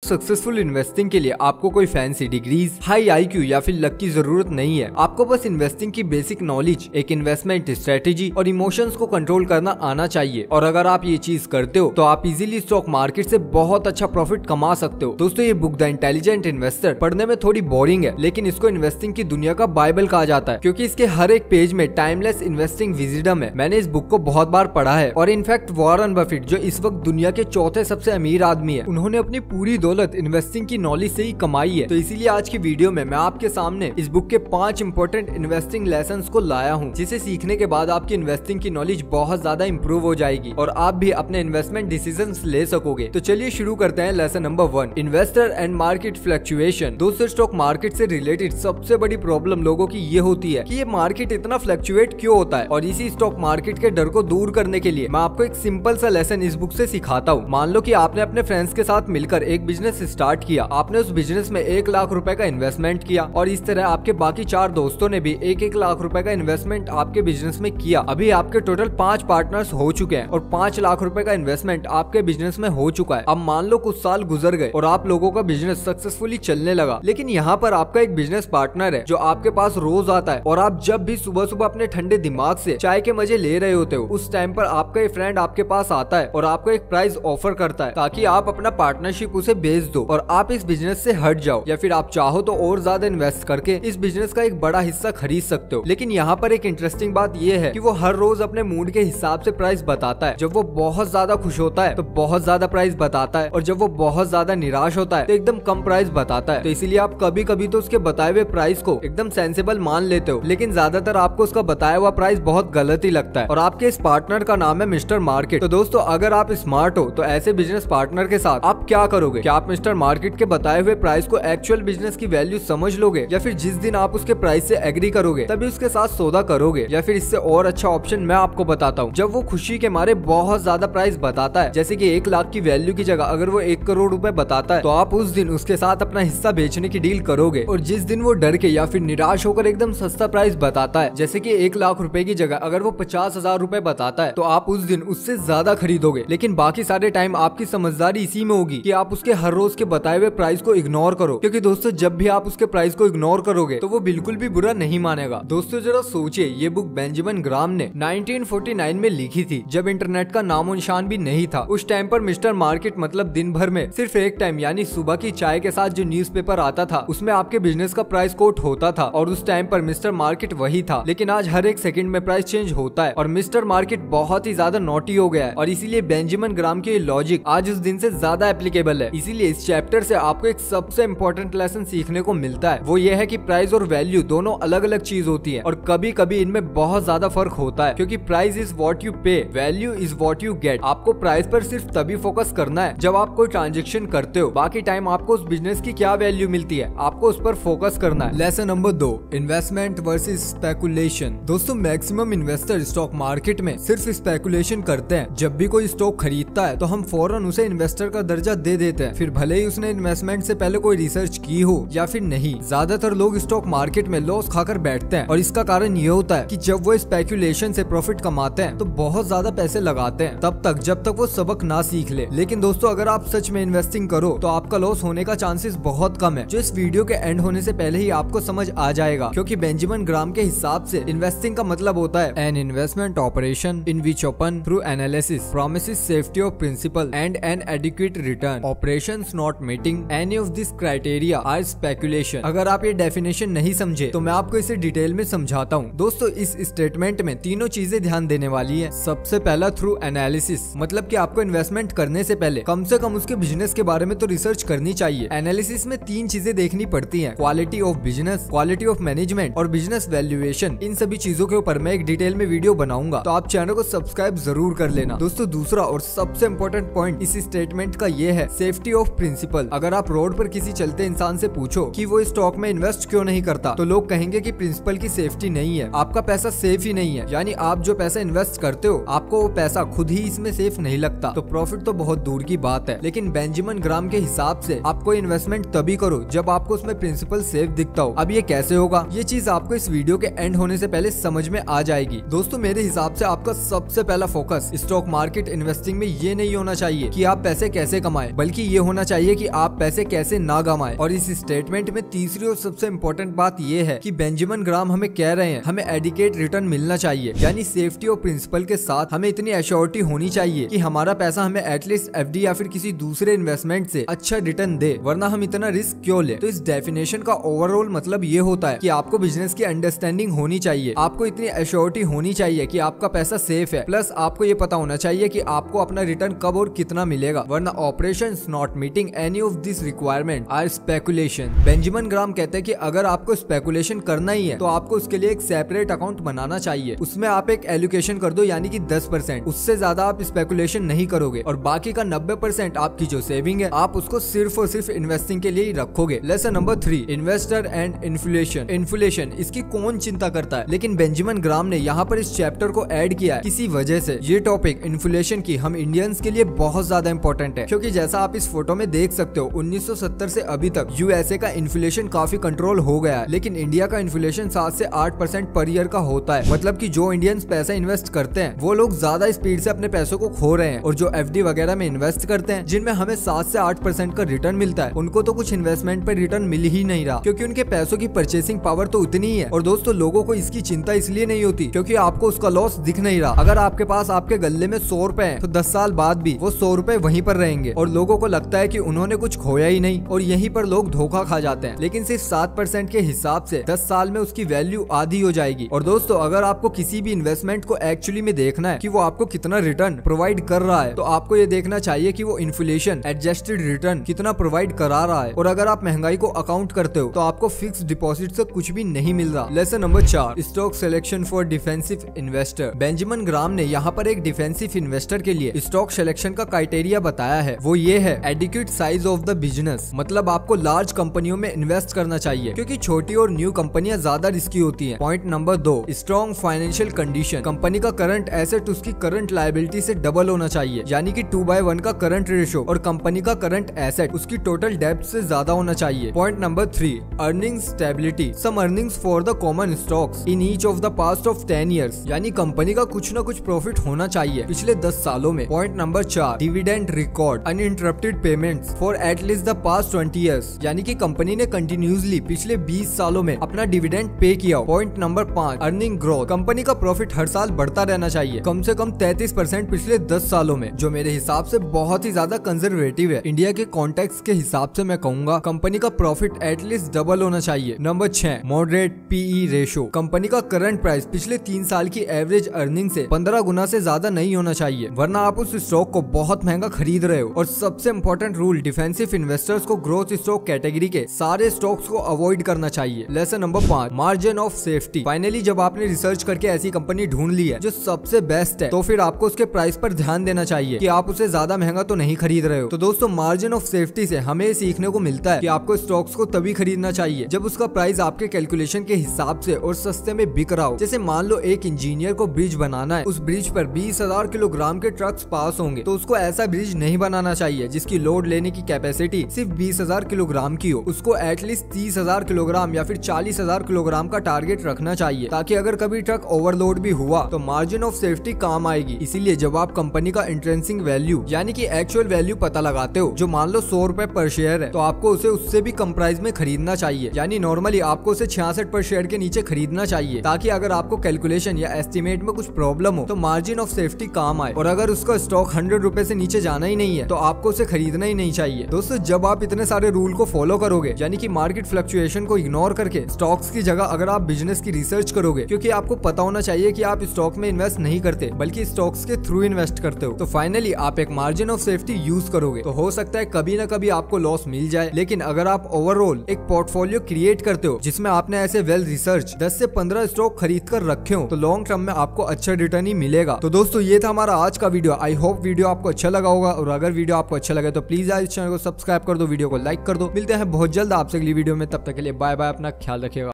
Successful investing के लिए आपको कोई फैंसी डिग्रीज, हाई आईक्यू या फिर लक की जरूरत नहीं है। आपको बस इन्वेस्टिंग की बेसिक नॉलेज, एक इन्वेस्टमेंट स्ट्रेटेजी और इमोशंस को कंट्रोल करना आना चाहिए। और अगर आप ये चीज करते हो तो आप इजीली स्टॉक मार्केट से बहुत अच्छा प्रॉफिट कमा सकते हो। दोस्तों, ये बुक द इंटेलिजेंट इन्वेस्टर पढ़ने में थोड़ी बोरिंग है, लेकिन इसको इन्वेस्टिंग की दुनिया का बाइबल कहा जाता है, क्योंकि इसके हर एक पेज में टाइमलेस इन्वेस्टिंग विजडम है। मैंने इस बुक को बहुत बार पढ़ा है और इनफैक्ट वॉरेन बफेट, जो इस वक्त दुनिया के चौथे सबसे अमीर आदमी है, उन्होंने अपनी पूरी दौलत इन्वेस्टिंग की नॉलेज से ही कमाई है। तो इसीलिए आज की वीडियो में मैं आपके सामने इस बुक के 5 इंपॉर्टेंट इन्वेस्टिंग लेसन्स को लाया हूँ, जिसे सीखने के बाद आपकी इन्वेस्टिंग की नॉलेज बहुत ज्यादा इंप्रूव हो जाएगी और आप भी अपने इन्वेस्टमेंट डिसीजंस ले सकोगे। तो चलिए शुरू करते हैं lesson number 1, investor and market fluctuation. दोस्तों, स्टॉक मार्केट से रिलेटेड सबसे बड़ी प्रॉब्लम लोगों की ये होती है कि ये मार्केट इतना फ्लक्चुएट क्यों होता है, और इसी स्टॉक मार्केट के डर को दूर करने के लिए मैं आपको एक सिंपल सा लेसन इस बुक से सिखाता हूँ। मान लो कि आपने अपने फ्रेंड्स के साथ मिलकर एक बिजनेस स्टार्ट किया। आपने उस बिजनेस में 1 लाख रुपए का इन्वेस्टमेंट किया और इस तरह आपके बाकी 4 दोस्तों ने भी 1-1 लाख रुपए का इन्वेस्टमेंट आपके बिजनेस में किया। अभी आपके टोटल 5 पार्टनर्स हो चुके हैं और 5 लाख रुपए का इन्वेस्टमेंट आपके बिजनेस में हो चुका है। अब मान लो कुछ साल गुजर गए और आप लोगों का बिजनेस सक्सेसफुली चलने लगा, लेकिन यहाँ पर आपका एक बिजनेस पार्टनर है जो आपके पास रोज आता है और आप जब भी सुबह सुबह अपने ठंडे दिमाग से चाय के मजे ले रहे होते हो, उस टाइम पर आपका एक फ्रेंड आपके पास आता है और आपको एक प्राइस ऑफर करता है ताकि आप अपना पार्टनरशिप उसे बेच दो और आप इस बिजनेस से हट जाओ, या फिर आप चाहो तो और ज्यादा इन्वेस्ट करके इस बिजनेस का एक बड़ा हिस्सा खरीद सकते हो। लेकिन यहाँ पर एक इंटरेस्टिंग बात यह है कि वो हर रोज अपने मूड के हिसाब से प्राइस बताता है। जब वो बहुत ज्यादा खुश होता है तो बहुत ज्यादा प्राइस बताता है, और जब वो बहुत ज्यादा निराश होता है तो एकदम कम प्राइस बताता है। तो इसीलिए आप कभी कभी तो उसके बताए हुए प्राइस को एकदम सेंसेबल मान लेते हो, लेकिन ज्यादातर आपको उसका बताया हुआ प्राइस बहुत गलत ही लगता है। और आपके इस पार्टनर का नाम है मिस्टर मार्केट। तो दोस्तों, अगर आप स्मार्ट हो तो ऐसे बिजनेस पार्टनर के साथ आप क्या करोगे? क्या आप मिस्टर मार्केट के बताए हुए प्राइस को एक्चुअल बिजनेस की वैल्यू समझ लोगे, या फिर जिस दिन आप उसके प्राइस से एग्री करोगे तभी उसके साथ सौदा करोगे? या फिर इससे और अच्छा ऑप्शन मैं आपको बताता हूँ, जब वो खुशी के मारे बहुत ज्यादा प्राइस बताता है, जैसे कि 1 लाख की वैल्यू की जगह अगर वो 1 करोड़ रुपए बताता है, तो आप उस दिन उसके साथ अपना हिस्सा बेचने की डील करोगे। और जिस दिन वो डर के या फिर निराश होकर एकदम सस्ता प्राइस बताता है, जैसे कि 1 लाख रुपए की जगह अगर वो 50,000 रुपए बताता है, तो आप उस दिन उससे ज्यादा खरीदोगे। लेकिन बाकी सारे टाइम आपकी समझदारी इसी में होगी कि आप उसके हर रोज के बताए हुए प्राइस को इग्नोर करो, क्योंकि दोस्तों जब भी आप उसके प्राइस को इग्नोर करोगे तो वो बिल्कुल भी बुरा नहीं मानेगा। दोस्तों, जरा सोचिए, ये बुक बेंजामिन ग्राम ने 1949 में लिखी थी, जब इंटरनेट का नामो निशान भी नहीं था। उस टाइम पर मिस्टर मार्केट मतलब दिन भर में सिर्फ एक टाइम यानी सुबह की चाय के साथ जो न्यूज़पेपर आता था उसमें आपके बिजनेस का प्राइस कोट होता था, और उस टाइम पर मिस्टर मार्केट वही था। लेकिन आज हर एक सेकंड में प्राइस चेंज होता है और मिस्टर मार्केट बहुत ही ज्यादा नोटी हो गया है, और इसीलिए बेंजामिन ग्राम के लॉजिक आज उस दिन से ज्यादा एप्लीकेबल है। इसीलिए इस चैप्टर से आपको एक सबसे इम्पोर्टेंट लेसन सीखने को मिलता है, वो ये है कि प्राइस और वैल्यू दोनों अलग अलग चीज होती है, और कभी कभी इनमें बहुत ज्यादा फर्क होता है, क्योंकि प्राइस इज व्हाट यू पे, value is what you get. आपको प्राइस पर सिर्फ तभी फोकस करना है जब आप कोई ट्रांजेक्शन करते हो, बाकी टाइम आपको उस बिजनेस की क्या वैल्यू मिलती है आपको उस पर फोकस करना है। Lesson number 2, investment versus speculation. दोस्तों, मैक्सिमम इन्वेस्टर स्टॉक मार्केट में सिर्फ स्पेकुलेशन करते हैं। जब भी कोई स्टॉक खरीदता है तो हम फौरन उसे इन्वेस्टर का दर्जा दे देते हैं, फिर भले ही उसने इन्वेस्टमेंट से पहले कोई रिसर्च की हो या फिर नहीं। ज्यादातर लोग स्टॉक मार्केट में लॉस खाकर बैठते हैं, और इसका कारण ये होता है कि जब वो स्पेकुलेशन से प्रॉफिट कमाते हैं तो बहुत ज्यादा पैसे लगाते हैं तब तक जब तक वो सबक ना सीख ले। लेकिन दोस्तों, अगर आप सच में इन्वेस्टिंग करो तो आपका लॉस होने का चांसेस बहुत कम है, जो इस वीडियो के एंड होने से पहले ही आपको समझ आ जाएगा। क्योंकि बेंजामिन ग्राम के हिसाब से इन्वेस्टिंग का मतलब होता है an investment operation in which open through analysis promises safety of principal and an adequate return. Operations not meeting any of this criteria are speculation. अगर आप ये डेफिनेशन नहीं समझे तो मैं आपको इसे डिटेल में समझाता हूँ। दोस्तों, इस स्टेटमेंट में तीनों चीजें ध्यान देने वाली है। सबसे पहला थ्रू एनालिसिस, मतलब कि आपको इन्वेस्टमेंट करने से पहले कम से कम उसके बिजनेस के बारे में तो रिसर्च करनी चाहिए। एनालिसिस में 3 चीजें देखनी पड़ती है, quality of business, quality of management और बिजनेस वैल्यूएशन। इन सभी चीजों के ऊपर मैं एक डिटेल में वीडियो बनाऊंगा, तो आप चैनल को सब्सक्राइब जरूर कर लेना। दोस्तों, दूसरा और सबसे इम्पोर्टेंट पॉइंट इस स्टेटमेंट का ये है सेफ्टी ऑफ प्रिंसिपल। अगर आप रोड पर किसी चलते इंसान से पूछो कि वो स्टॉक में इन्वेस्ट क्यों नहीं करता, तो लोग कहेंगे कि प्रिंसिपल की सेफ्टी नहीं है, आपका पैसा सेफ ही नहीं है। यानी आप जो पैसा इन्वेस्ट करते हो आपको वो पैसा खुद ही इसमें सेफ नहीं लगता, तो प्रॉफिट तो बहुत दूर की बात है। लेकिन बेंजामिन ग्राम के हिसाब से आप कोई इन्वेस्टमेंट तभी करो जब आपको उसमें प्रिंसिपल सेफ दिखता हो। अब ये कैसे होगा, ये चीज आपको इस वीडियो के एंड होने से पहले समझ में आ जाएगी। दोस्तों, मेरे हिसाब से आपका सबसे पहला फोकस स्टॉक मार्केट इन्वेस्टिंग में ये नहीं होना चाहिए कि आप पैसे कैसे कमाएं, बल्कि ये होना होना चाहिए कि आप पैसे कैसे ना गंवाएं। और इस स्टेटमेंट में तीसरी और सबसे इम्पोर्टेंट बात यह है कि बेंजामिन ग्राम हमें कह रहे हैं हमें एडिकेट रिटर्न मिलना चाहिए, यानी सेफ्टी और प्रिंसिपल के साथ हमें इतनी एश्योरिटी होनी चाहिए कि हमारा पैसा हमें एटलीस्ट एफडी या फिर किसी दूसरे इन्वेस्टमेंट से अच्छा रिटर्न दे, वरना हम इतना रिस्क क्यों ले। तो इस डेफिनेशन का ओवरऑल मतलब ये होता है कि आपको बिजनेस की अंडरस्टैंडिंग होनी चाहिए, आपको इतनी एश्योरिटी होनी चाहिए कि आपका पैसा सेफ है, प्लस आपको ये पता होना चाहिए कि आपको अपना रिटर्न कब और कितना मिलेगा, वरना operations not meeting any of this requirement are speculation. Benjamin Graham कहते हैं कि अगर आपको स्पेकुलेशन करना ही है तो आपको उसके लिए एक सेपरेट अकाउंट बनाना चाहिए, उसमें आप एक एलोकेशन कर दो यानी कि 10%, उससे ज्यादा आप स्पेकुलेशन नहीं करोगे और बाकी का 90% आपकी जो सेविंग है आप उसको सिर्फ और सिर्फ इन्वेस्टिंग के लिए ही रखोगे। Lesson number 3, investor and inflation. Inflation इसकी कौन चिंता करता है, लेकिन बेंजामिन ग्राम ने यहाँ पर इस चैप्टर को ऐड किया है किसी वजह से। ये टॉपिक इन्फ्लेशन की हम इंडियंस के लिए बहुत ज्यादा इंपॉर्टेंट है, क्योंकि जैसा आप इस फोटो में देख सकते हो 1970 से अभी तक यूएसए का इन्फ्लेशन काफी कंट्रोल हो गया है, लेकिन इंडिया का इन्फ्लेशन 7 से 8% पर ईयर का होता है। मतलब कि जो इंडियंस पैसा इन्वेस्ट करते हैं वो लोग ज्यादा स्पीड से अपने पैसों को खो रहे हैं, और जो एफडी वगैरह में इन्वेस्ट करते हैं जिनमें हमें 7 से 8% का रिटर्न मिलता है, उनको तो कुछ इन्वेस्टमेंट पर रिटर्न मिल ही नहीं रहा, क्योंकि उनके पैसों की परचेसिंग पावर तो उतनी ही है। और दोस्तों लोगों को इसकी चिंता इसलिए नहीं होती क्योंकि आपको उसका लॉस दिख नहीं रहा। अगर आपके पास आपके गल्ले में 100 रुपए है तो 10 साल बाद भी वो 100 रुपए वहीं पर रहेंगे और लोगों को लगता है कि उन्होंने कुछ खोया ही नहीं, और यहीं पर लोग धोखा खा जाते हैं। लेकिन सिर्फ 7% के हिसाब से 10 साल में उसकी वैल्यू आधी हो जाएगी। और दोस्तों अगर आपको किसी भी इन्वेस्टमेंट को एक्चुअली में देखना है कि वो आपको कितना रिटर्न प्रोवाइड कर रहा है, तो आपको ये देखना चाहिए कि वो इन्फ्लेशन एडजस्टेड रिटर्न कितना प्रोवाइड करा रहा है। और अगर आप महंगाई को अकाउंट करते हो तो आपको फिक्स डिपॉजिट से कुछ भी नहीं मिल रहा। Lesson number 4, stock selection for defensive investor. Benjamin Graham ने यहाँ पर एक डिफेंसिव इन्वेस्टर के लिए स्टॉक सिलेक्शन का क्राइटेरिया बताया है, वो ये है adequate size of the business. मतलब आपको लार्ज कंपनियों में इन्वेस्ट करना चाहिए, क्योंकि छोटी और न्यू कंपनियां ज्यादा रिस्की होती हैं। Point number 2, strong financial condition. Company का करंट एसेट उसकी करंट लायबिलिटी से डबल होना चाहिए, यानी कि 2/1 का करंट रेशो, और कंपनी का करंट एसेट उसकी टोटल डेब्ट से ज्यादा होना चाहिए। Point number 3, earning stability. Some earnings for the common stocks in each of the past of 10 years, यानी कंपनी का कुछ न कुछ प्रॉफिट होना चाहिए पिछले 10 सालों में। Point number 4, dividend record uninterrupted payments for at least the past 20 years, यानी कि कंपनी ने कंटिन्यूसली पिछले 20 सालों में अपना डिविडेंड पे किया। Point number 5, earning growth. Company का प्रॉफिट हर साल बढ़ता रहना चाहिए, कम से कम 33% पिछले 10 सालों में, जो मेरे हिसाब से बहुत ही ज्यादा कंजर्वेटिव है। इंडिया के कॉन्टेक्स्ट के हिसाब से मैं कहूंगा कंपनी का प्रॉफिट एटलीस्ट डबल होना चाहिए। Number 6, moderate PE ratio. Company का करंट प्राइस पिछले 3 साल की एवरेज अर्निंग से 15 गुना से ज्यादा नहीं होना चाहिए, वरना आप उस स्टॉक को बहुत महंगा खरीद रहे हो। और सबसे इंपॉर्टेंट रूल, डिफेंसिव इन्वेस्टर्स को ग्रोथ स्टॉक कैटेगरी के सारे स्टॉक्स को अवॉइड करना चाहिए। Lesson number 5, margin of safety. Finally जब आपने रिसर्च करके ऐसी कंपनी ढूंढ ली है जो सबसे बेस्ट है, तो फिर आपको उसके प्राइस पर ध्यान देना चाहिए कि आप उसे ज्यादा महंगा तो नहीं खरीद रहे हो। तो दोस्तों मार्जिन ऑफ सेफ्टी से हमें सीखने को मिलता है कि आपको स्टॉक्स को तभी खरीदना चाहिए जब उसका प्राइस आपके कैलकुलेशन के हिसाब से और सस्ते में बिक रहा हो। जैसे मान लो एक इंजीनियर को ब्रिज बनाना है, उस ब्रिज पर 20,000 किलोग्राम के ट्रक्स पास होंगे, तो उसको ऐसा ब्रिज नहीं बनाना चाहिए जिसकी लोड लेने की कैपेसिटी सिर्फ 20,000 किलोग्राम की हो। उसको एटलीस्ट 30,000 किलोग्राम या फिर 40,000 किलोग्राम का टारगेट रखना चाहिए, ताकि अगर कभी ट्रक ओवरलोड भी हुआ तो मार्जिन ऑफ सेफ्टी काम आएगी। इसीलिए जब आप कंपनी का इंट्रेंसिक वैल्यू यानी कि एक्चुअल वैल्यू पता लगाते हो, जो मान लो 100 रुपए पर शेयर है, तो आपको उसे उससे भी कम प्राइस में खरीदना चाहिए। यानी नॉर्मली आपको उसे 66 पर शेयर के नीचे खरीदना चाहिए, ताकि अगर आपको कैलकुलेशन या एस्टिमेट में कुछ प्रॉब्लम हो तो मार्जिन ऑफ सेफ्टी काम आए। और अगर उसका स्टॉक 100 रुपए से नीचे जाना ही नहीं है तो आपको उसे खरीदना ही नहीं चाहिए। दोस्तों जब आप इतने सारे रूल को फॉलो करोगे, यानी कि मार्केट फ्लक्चुएशन को इग्नोर करके स्टॉक्स की जगह अगर आप बिजनेस की रिसर्च करोगे, क्योंकि आपको पता होना चाहिए कि आप स्टॉक में इन्वेस्ट नहीं करते बल्कि स्टॉक्स के थ्रू इन्वेस्ट करते हो, तो फाइनली आप एक मार्जिन ऑफ सेफ्टी यूज करोगे। तो हो सकता है कभी ना कभी आपको लॉस मिल जाए, लेकिन अगर आप ओवरऑल एक पोर्टफोलियो क्रिएट करते हो जिसमें आपने ऐसे वेल रिसर्च 10 से 15 स्टॉक खरीद कर रखे हो, तो लॉन्ग टर्म में आपको अच्छा रिटर्न ही मिलेगा। तो दोस्तों ये था हमारा आज का वीडियो। आई होप वीडियो आपको अच्छा लगा होगा, और अगर वीडियो आपको अच्छा लगे तो प्लीज आज इस चैनल को सब्सक्राइब कर दो, वीडियो को लाइक कर दो। मिलते हैं बहुत जल्द आपसे अगली वीडियो में, तब तक के लिए बाय बाय, अपना ख्याल रखिएगा।